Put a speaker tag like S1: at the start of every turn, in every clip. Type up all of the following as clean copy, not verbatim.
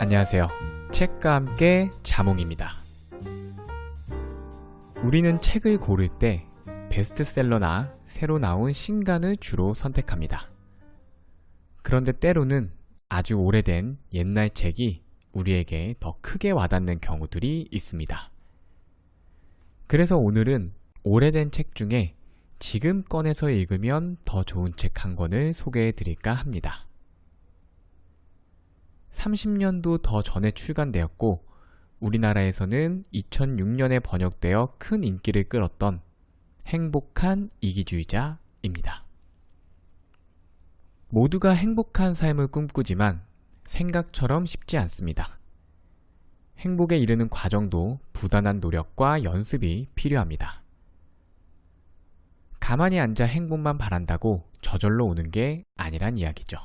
S1: 안녕하세요. 책과 함께 자몽입니다. 우리는 책을 고를 때 베스트셀러나 새로 나온 신간을 주로 선택합니다. 그런데 때로는 아주 오래된 옛날 책이 우리에게 더 크게 와닿는 경우들이 있습니다. 그래서 오늘은 오래된 책 중에 지금 꺼내서 읽으면 더 좋은 책 한 권을 소개해 드릴까 합니다. 30년도 더 전에 출간되었고 우리나라에서는 2006년에 번역되어 큰 인기를 끌었던 행복한 이기주의자입니다. 모두가 행복한 삶을 꿈꾸지만 생각처럼 쉽지 않습니다. 행복에 이르는 과정도 부단한 노력과 연습이 필요합니다. 가만히 앉아 행복만 바란다고 저절로 오는 게 아니란 이야기죠.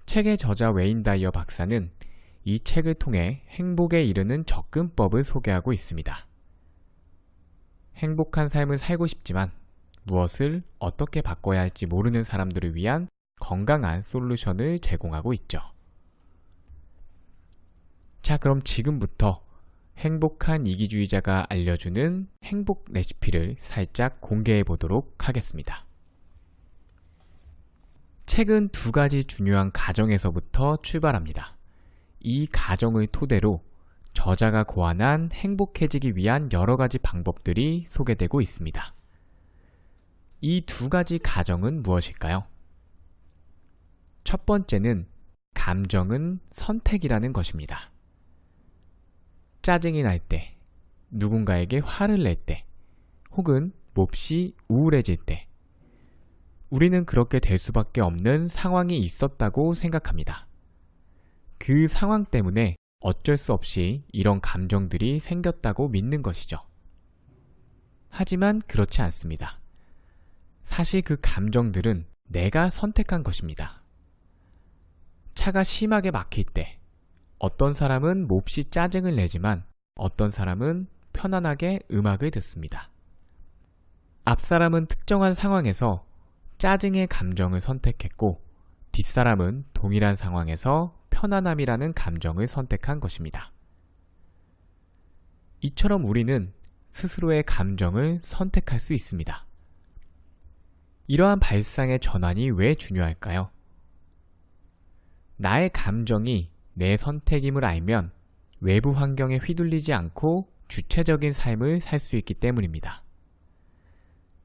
S1: 책의 저자 웨인 다이어 박사는 이 책을 통해 행복에 이르는 접근법을 소개하고 있습니다. 행복한 삶을 살고 싶지만 무엇을 어떻게 바꿔야 할지 모르는 사람들을 위한 건강한 솔루션을 제공하고 있죠. 자, 그럼 지금부터 행복한 이기주의자가 알려주는 행복 레시피를 살짝 공개해 보도록 하겠습니다. 책은 두 가지 중요한 가정에서부터 출발합니다. 이 가정을 토대로 저자가 고안한 행복해지기 위한 여러 가지 방법들이 소개되고 있습니다. 이 두 가지 가정은 무엇일까요? 첫 번째는 감정은 선택이라는 것입니다. 짜증이 날 때, 누군가에게 화를 낼 때, 혹은 몹시 우울해질 때, 우리는 그렇게 될 수밖에 없는 상황이 있었다고 생각합니다. 그 상황 때문에 어쩔 수 없이 이런 감정들이 생겼다고 믿는 것이죠. 하지만 그렇지 않습니다. 사실 그 감정들은 내가 선택한 것입니다. 차가 심하게 막힐 때, 어떤 사람은 몹시 짜증을 내지만 어떤 사람은 편안하게 음악을 듣습니다. 앞사람은 특정한 상황에서 짜증의 감정을 선택했고 뒷사람은 동일한 상황에서 편안함이라는 감정을 선택한 것입니다. 이처럼 우리는 스스로의 감정을 선택할 수 있습니다. 이러한 발상의 전환이 왜 중요할까요? 나의 감정이 내 선택임을 알면 외부 환경에 휘둘리지 않고 주체적인 삶을 살 수 있기 때문입니다.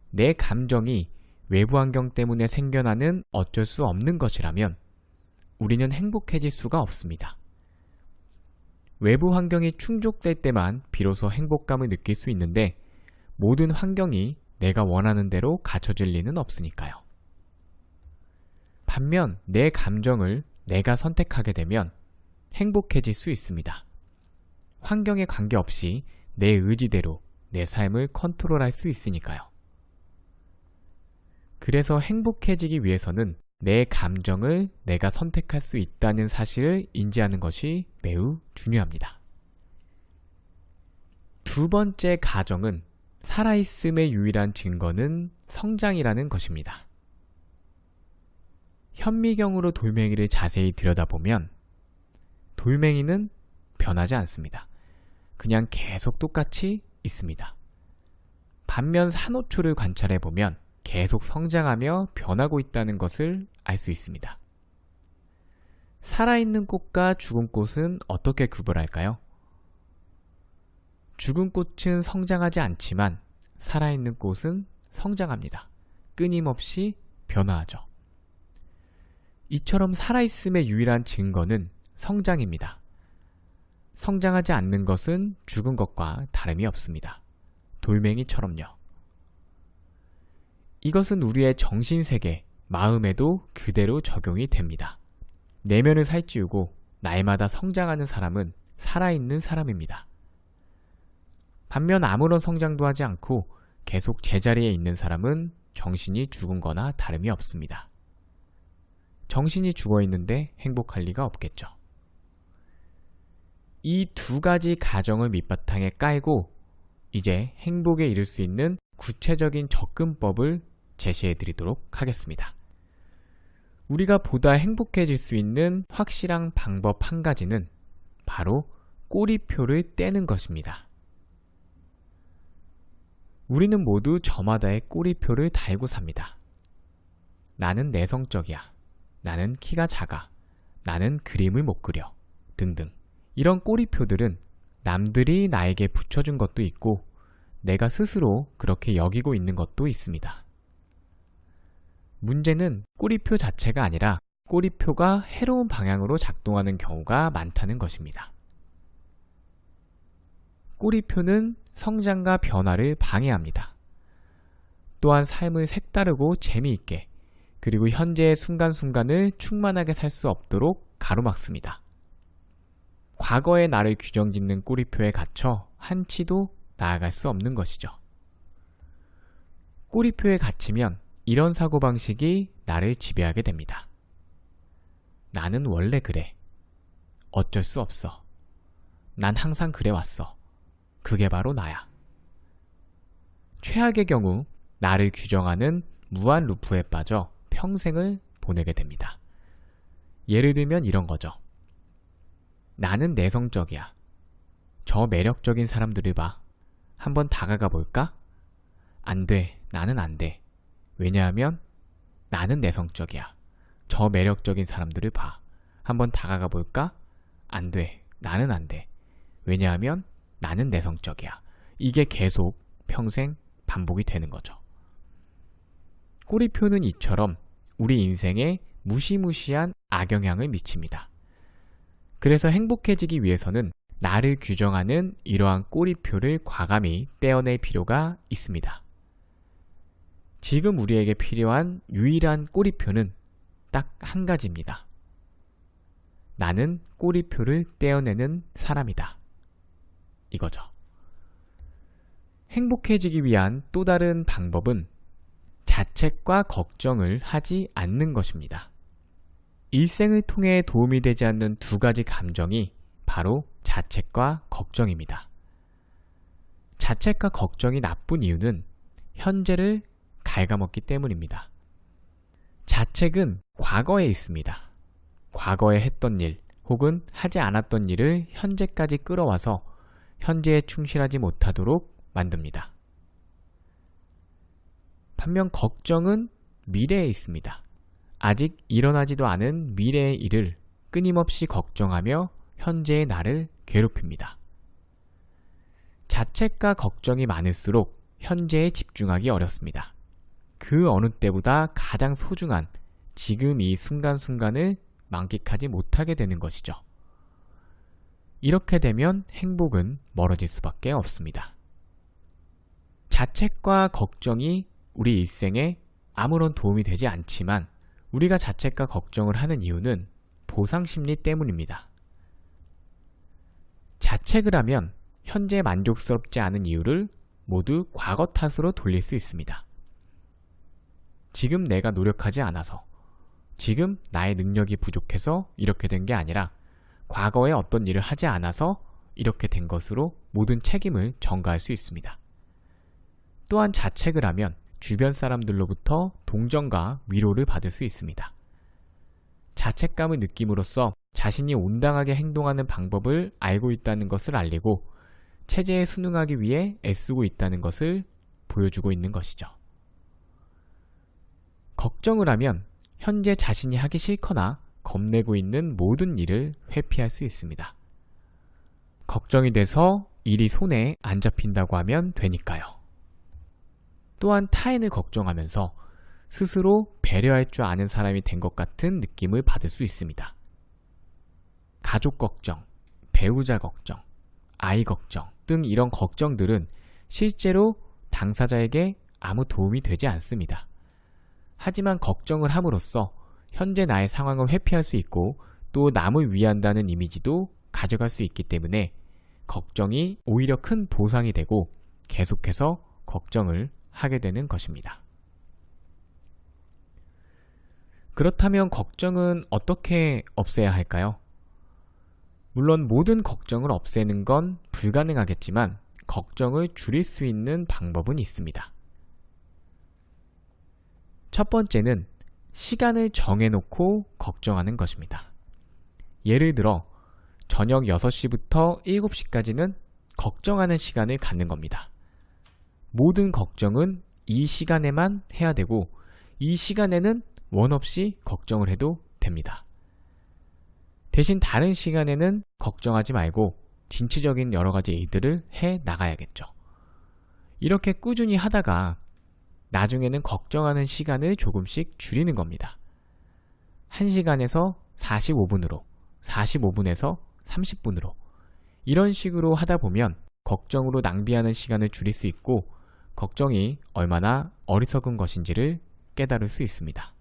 S1: 내 감정이 외부 환경 때문에 생겨나는 어쩔 수 없는 것이라면 우리는 행복해질 수가 없습니다. 외부 환경이 충족될 때만 비로소 행복감을 느낄 수 있는데 모든 환경이 내가 원하는 대로 갖춰질 리는 없으니까요. 반면 내 감정을 내가 선택하게 되면 행복해질 수 있습니다. 환경에 관계없이 내 의지대로 내 삶을 컨트롤할 수 있으니까요. 그래서 행복해지기 위해서는 내 감정을 내가 선택할 수 있다는 사실을 인지하는 것이 매우 중요합니다. 두 번째 가정은 살아있음의 유일한 증거는 성장이라는 것입니다. 현미경으로 돌멩이를 자세히 들여다보면 돌멩이는 변하지 않습니다. 그냥 계속 똑같이 있습니다. 반면 산호초를 관찰해보면 계속 성장하며 변하고 있다는 것을 알 수 있습니다. 살아있는 꽃과 죽은 꽃은 어떻게 구별할까요? 죽은 꽃은 성장하지 않지만 살아있는 꽃은 성장합니다. 끊임없이 변화하죠. 이처럼 살아있음의 유일한 증거는 성장입니다. 성장하지 않는 것은 죽은 것과 다름이 없습니다. 돌멩이처럼요. 이것은 우리의 정신세계, 마음에도 그대로 적용이 됩니다. 내면을 살찌우고 날마다 성장하는 사람은 살아있는 사람입니다. 반면 아무런 성장도 하지 않고 계속 제자리에 있는 사람은 정신이 죽은 거나 다름이 없습니다. 정신이 죽어 있는데 행복할 리가 없겠죠. 이 두 가지 가정을 밑바탕에 깔고 이제 행복에 이를 수 있는 구체적인 접근법을 제시해 드리도록 하겠습니다. 우리가 보다 행복해질 수 있는 확실한 방법 한 가지는 바로 꼬리표를 떼는 것입니다. 우리는 모두 저마다의 꼬리표를 달고 삽니다. 나는 내성적이야. 나는 키가 작아. 나는 그림을 못 그려. 등등. 이런 꼬리표들은 남들이 나에게 붙여준 것도 있고 내가 스스로 그렇게 여기고 있는 것도 있습니다. 문제는 꼬리표 자체가 아니라 꼬리표가 해로운 방향으로 작동하는 경우가 많다는 것입니다. 꼬리표는 성장과 변화를 방해합니다. 또한 삶을 색다르고 재미있게 그리고 현재의 순간순간을 충만하게 살 수 없도록 가로막습니다. 과거의 나를 규정짓는 꼬리표에 갇혀 한치도 나아갈 수 없는 것이죠. 꼬리표에 갇히면 이런 사고방식이 나를 지배하게 됩니다. 나는 원래 그래. 어쩔 수 없어. 난 항상 그래왔어. 그게 바로 나야. 최악의 경우 나를 규정하는 무한 루프에 빠져 평생을 보내게 됩니다. 예를 들면 이런 거죠. 나는 내성적이야. 저 매력적인 사람들을 봐. 한번 다가가 볼까? 안 돼. 나는 안 돼. 왜냐하면 나는 내성적이야. 저 매력적인 사람들을 봐. 한번 다가가 볼까? 안 돼. 나는 안 돼. 왜냐하면 나는 내성적이야. 이게 계속 평생 반복이 되는 거죠. 꼬리표는 이처럼 우리 인생에 무시무시한 악영향을 미칩니다. 그래서 행복해지기 위해서는 나를 규정하는 이러한 꼬리표를 과감히 떼어낼 필요가 있습니다. 지금 우리에게 필요한 유일한 꼬리표는 딱 한 가지입니다. 나는 꼬리표를 떼어내는 사람이다. 이거죠. 행복해지기 위한 또 다른 방법은 자책과 걱정을 하지 않는 것입니다. 일생을 통해 도움이 되지 않는 두 가지 감정이 바로 자책과 걱정입니다. 자책과 걱정이 나쁜 이유는 현재를 갉아먹기 때문입니다. 자책은 과거에 있습니다. 과거에 했던 일 혹은 하지 않았던 일을 현재까지 끌어와서 현재에 충실하지 못하도록 만듭니다. 반면 걱정은 미래에 있습니다. 아직 일어나지도 않은 미래의 일을 끊임없이 걱정하며 현재의 나를 괴롭힙니다. 자책과 걱정이 많을수록 현재에 집중하기 어렵습니다. 그 어느 때보다 가장 소중한 지금 이 순간순간을 만끽하지 못하게 되는 것이죠. 이렇게 되면 행복은 멀어질 수밖에 없습니다. 자책과 걱정이 우리 일생에 아무런 도움이 되지 않지만 우리가 자책과 걱정을 하는 이유는 보상심리 때문입니다. 자책을 하면 현재 만족스럽지 않은 이유를 모두 과거 탓으로 돌릴 수 있습니다. 지금 내가 노력하지 않아서, 지금 나의 능력이 부족해서 이렇게 된 게 아니라 과거에 어떤 일을 하지 않아서 이렇게 된 것으로 모든 책임을 전가할 수 있습니다. 또한 자책을 하면 주변 사람들로부터 동정과 위로를 받을 수 있습니다. 자책감을 느낌으로써 자신이 온당하게 행동하는 방법을 알고 있다는 것을 알리고 체제에 순응하기 위해 애쓰고 있다는 것을 보여주고 있는 것이죠. 걱정을 하면 현재 자신이 하기 싫거나 겁내고 있는 모든 일을 회피할 수 있습니다. 걱정이 돼서 일이 손에 안 잡힌다고 하면 되니까요. 또한 타인을 걱정하면서 스스로 배려할 줄 아는 사람이 된 것 같은 느낌을 받을 수 있습니다. 가족 걱정, 배우자 걱정, 아이 걱정 등 이런 걱정들은 실제로 당사자에게 아무 도움이 되지 않습니다. 하지만 걱정을 함으로써 현재 나의 상황을 회피할 수 있고 또 남을 위한다는 이미지도 가져갈 수 있기 때문에 걱정이 오히려 큰 보상이 되고 계속해서 걱정을 하게 되는 것입니다. 그렇다면 걱정은 어떻게 없애야 할까요? 물론 모든 걱정을 없애는 건 불가능하겠지만 걱정을 줄일 수 있는 방법은 있습니다. 첫 번째는 시간을 정해놓고 걱정하는 것입니다. 예를 들어 저녁 6시부터 7시까지는 걱정하는 시간을 갖는 겁니다. 모든 걱정은 이 시간에만 해야 되고 이 시간에는 원 없이 걱정을 해도 됩니다. 대신 다른 시간에는 걱정하지 말고 진취적인 여러 가지 일들을 해 나가야겠죠. 이렇게 꾸준히 하다가 나중에는 걱정하는 시간을 조금씩 줄이는 겁니다. 1시간에서 45분으로, 45분에서 30분으로 이런 식으로 하다 보면 걱정으로 낭비하는 시간을 줄일 수 있고 걱정이 얼마나 어리석은 것인지를 깨달을 수 있습니다.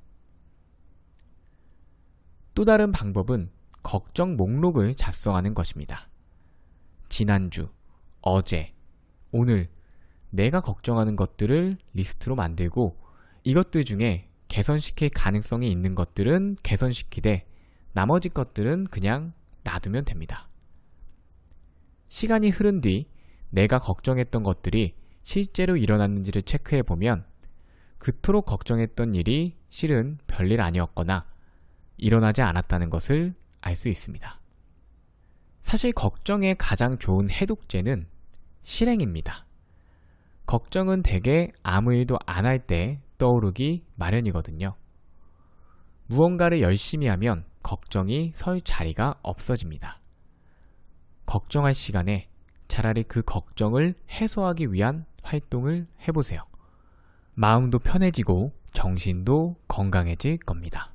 S1: 또 다른 방법은 걱정 목록을 작성하는 것입니다. 지난주, 어제, 오늘 내가 걱정하는 것들을 리스트로 만들고 이것들 중에 개선시킬 가능성이 있는 것들은 개선시키되 나머지 것들은 그냥 놔두면 됩니다. 시간이 흐른 뒤 내가 걱정했던 것들이 실제로 일어났는지를 체크해 보면 그토록 걱정했던 일이 실은 별일 아니었거나 일어나지 않았다는 것을 알 수 있습니다. 사실 걱정의 가장 좋은 해독제는 실행입니다. 걱정은 대개 아무 일도 안 할 때 떠오르기 마련이거든요. 무언가를 열심히 하면 걱정이 설 자리가 없어집니다. 걱정할 시간에 차라리 그 걱정을 해소하기 위한 활동을 해보세요. 마음도 편해지고 정신도 건강해질 겁니다.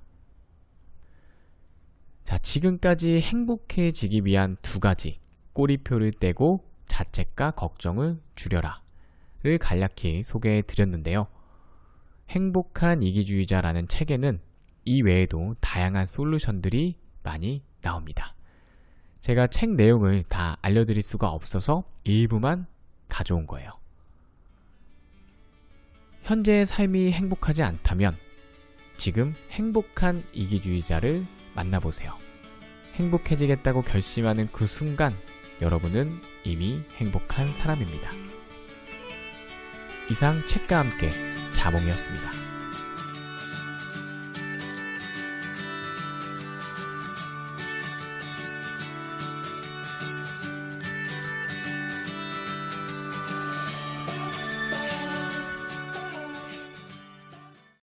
S1: 자, 지금까지 행복해지기 위한 2가지 꼬리표를 떼고 자책과 걱정을 줄여라 를 간략히 소개해 드렸는데요. 행복한 이기주의자라는 책에는 이 외에도 다양한 솔루션들이 많이 나옵니다. 제가 책 내용을 다 알려드릴 수가 없어서 일부만 가져온 거예요. 현재의 삶이 행복하지 않다면 지금 행복한 이기주의자를 만나보세요. 행복해지겠다고 결심하는 그 순간 여러분은 이미 행복한 사람입니다. 이상 책과 함께 자몽이었습니다.